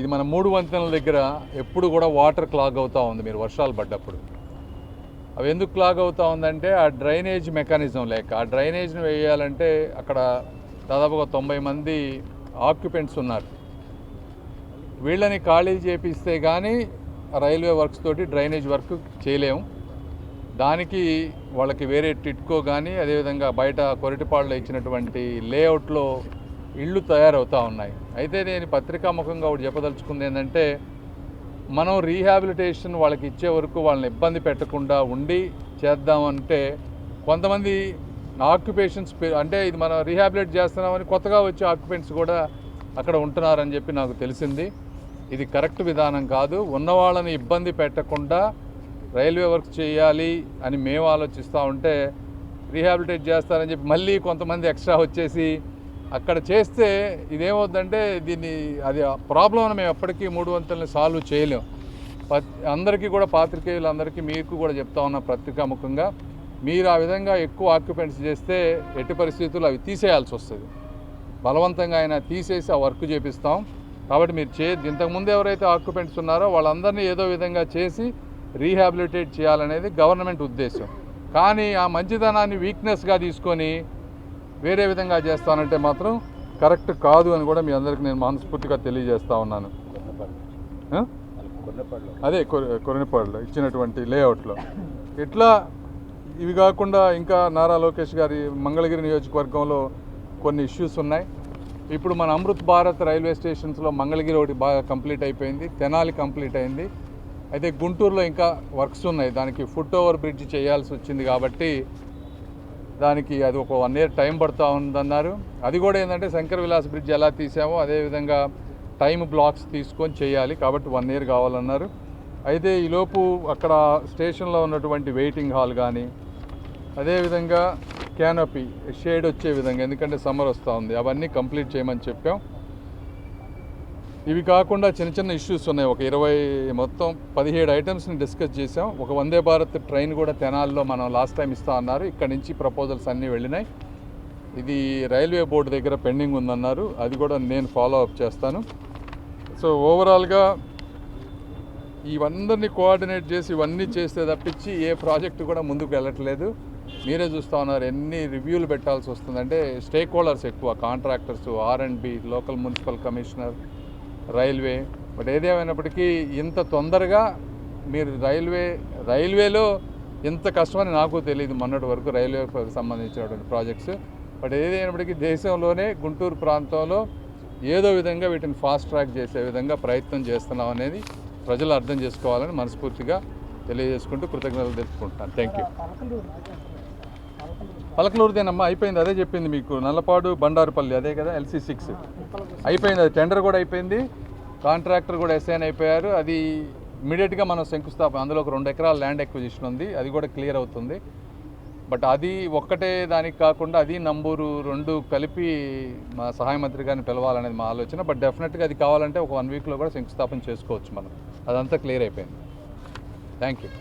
ఇది మన 3 వంతెనల దగ్గర ఎప్పుడు కూడా వాటర్ క్లాగ్ అవుతూ ఉంది మీరు వర్షాలు పడ్డప్పుడు. అవి ఎందుకు క్లాగ్ అవుతూ ఉందంటే ఆ డ్రైనేజ్ మెకానిజం లేక. ఆ డ్రైనేజ్ని వేయాలంటే అక్కడ దాదాపుగా 90 మంది ఆక్యుపెంట్స్ ఉన్నారు. వీళ్ళని ఖాళీ చేపిస్తే కానీ రైల్వే వర్క్స్ తోటి డ్రైనేజ్ వర్క్ చేయలేము. దానికి వాళ్ళకి వేరే టిట్కో కానీ అదేవిధంగా బయట కొరటిపాడులో ఇచ్చినటువంటి లేఅవుట్లో ఇళ్ళు తయారవుతూ ఉన్నాయి. అయితే నేను పత్రికాముఖంగా ఒకటి చెప్పదలుచుకుంది ఏంటంటే, మనం రీహాబిలిటేషన్ వాళ్ళకి ఇచ్చే వరకు వాళ్ళని ఇబ్బంది పెట్టకుండా ఉండి చేద్దామంటే కొంతమంది ఆక్యుపేషన్స్ అంటే ఇది మనం రీహాబిలిటేట్ చేస్తున్నామని కొత్తగా వచ్చే ఆక్యుపెంట్స్ కూడా అక్కడ ఉంటున్నారని చెప్పి నాకు తెలిసింది. ఇది కరెక్ట్ విధానం కాదు. ఉన్నవాళ్ళని ఇబ్బంది పెట్టకుండా రైల్వే వర్క్ చేయాలి అని మేము ఆలోచిస్తూ ఉంటే రీహాబిలిటేట్ చేస్తారని చెప్పి మళ్ళీ కొంతమంది ఎక్స్ట్రా వచ్చేసి అక్కడ చేస్తే ఇదేమవుతుందంటే దీన్ని అది ప్రాబ్లం మేము ఎప్పటికీ 3 వంతెనలు సాల్వ్ చేయలేం. అందరికీ కూడా పాత్రికేయులందరికీ మీకు కూడా చెప్తా ఉన్నా పత్రికాముఖంగా, మీరు ఆ విధంగా ఎక్కువ ఆక్యుపెంట్స్ చేస్తే ఎట్టి పరిస్థితుల్లో అవి తీసేయాల్సి వస్తుంది. బలవంతంగా అయినా తీసేసి ఆ వర్క్ చేపిస్తాం. కాబట్టి మీరు ఇంతకుముందు ఎవరైతే ఆక్యుపెంట్స్ ఉన్నారో వాళ్ళందరినీ ఏదో విధంగా చేసి రీహాబిలిటేట్ చేయాలనేది గవర్నమెంట్ ఉద్దేశం. కానీ ఆ మంచితనాన్ని వీక్నెస్గా తీసుకొని వేరే విధంగా చేస్తానంటే మాత్రం కరెక్ట్ కాదు అని కూడా మీ అందరికీ నేను మనస్ఫూర్తిగా తెలియజేస్తూ ఉన్నాను. అదే కొరనిపాడులో ఇచ్చినటువంటి లేఅవుట్లో ఇట్లా ఇవి కాకుండా ఇంకా నారా లోకేష్ గారి మంగళగిరి నియోజకవర్గంలో కొన్ని ఇష్యూస్ ఉన్నాయి. ఇప్పుడు మన అమృత్ భారత్ రైల్వే స్టేషన్స్లో మంగళగిరి ఒకటి బాగా కంప్లీట్ అయిపోయింది, తెనాలి కంప్లీట్ అయింది. అయితే గుంటూరులో ఇంకా వర్క్స్ ఉన్నాయి. దానికి ఫుట్ ఓవర్ బ్రిడ్జ్ చేయాల్సి వచ్చింది కాబట్టి దానికి అది ఒక 1 year టైం పడుతూ ఉందన్నారు. అది కూడా ఏంటంటే శంకర్ విలాస్ బ్రిడ్జ్ ఎలా తీసామో అదేవిధంగా టైం బ్లాక్స్ తీసుకొని చేయాలి కాబట్టి 1 year కావాలన్నారు. అయితే ఈలోపు అక్కడ స్టేషన్లో ఉన్నటువంటి వెయిటింగ్ హాల్ కానీ అదేవిధంగా క్యానపీ షేడ్ వచ్చే విధంగా, ఎందుకంటే సమ్మర్ వస్తూ ఉంది, అవన్నీ కంప్లీట్ చేయమని చెప్పాం. ఇవి కాకుండా చిన్న చిన్న ఇష్యూస్ ఉన్నాయి. ఒక 17 ఐటమ్స్ని డిస్కస్ చేసాం. ఒక వందే భారత్ ట్రైన్ కూడా తెనాల్లో మనం లాస్ట్ టైం ఇస్తా అన్నారు. ఇక్కడ నుంచి ప్రపోజల్స్ అన్నీ వెళ్ళినాయి. ఇది రైల్వే బోర్డు దగ్గర పెండింగ్ ఉందన్నారు. అది కూడా నేను ఫాలో అప్ చేస్తాను. సో ఓవరాల్గా ఇవన్నీ కోఆర్డినేట్ చేసి ఇవన్నీ చేస్తే తప్పించి ఏ ప్రాజెక్టు కూడా ముందుకు వెళ్ళట్లేదు. మీరే చూస్తూ ఉన్నారు ఎన్ని రివ్యూలు పెట్టాల్సి వస్తుందంటే స్టేక్ హోల్డర్స్ ఎక్కువ, contractors, R&B, local municipal commissioner, railway. But ఏదేమైనప్పటికీ ఇంత తొందరగా మీరు రైల్వేలో ఇంత కష్టమని నాకు తెలియదు మొన్నటి వరకు రైల్వేకి సంబంధించినటువంటి ప్రాజెక్ట్స్. బట్ ఏదైనప్పటికీ దేశంలోనే గుంటూరు ప్రాంతంలో ఏదో విధంగా వీటిని ఫాస్ట్ ట్రాక్ చేసే విధంగా ప్రయత్నం చేస్తున్నాం అనేది ప్రజలు అర్థం చేసుకోవాలని మనస్ఫూర్తిగా తెలియజేసుకుంటూ కృతజ్ఞతలు తెలుపుకుంటున్నాను. Thank you. పలకలూరుదేనమ్మా, అయిపోయింది. అదే చెప్పింది మీకు, నల్లపాడు బండారుపల్లి అదే కదా, LC6 అయిపోయింది. అది టెండర్ కూడా అయిపోయింది, కాంట్రాక్టర్ కూడా అసైన్ అయిపోయారు. అది ఇమీడియట్గా మనం శంకుస్థాపన, అందులో ఒక 2 ఎకరాల ల్యాండ్ ఎక్విజిషన్ ఉంది, అది కూడా క్లియర్ అవుతుంది. బట్ అది ఒక్కటే దానికి కాకుండా అది నంబూరు 2 కలిపి మా సహాయ మంత్రి గారిని పిలవాలనేది మా ఆలోచన. బట్ డెఫినెట్గా అది కావాలంటే ఒక 1 weekలో కూడా శంకుస్థాపన చేసుకోవచ్చు మనం. అదంతా క్లియర్ అయిపోయింది. Thank you.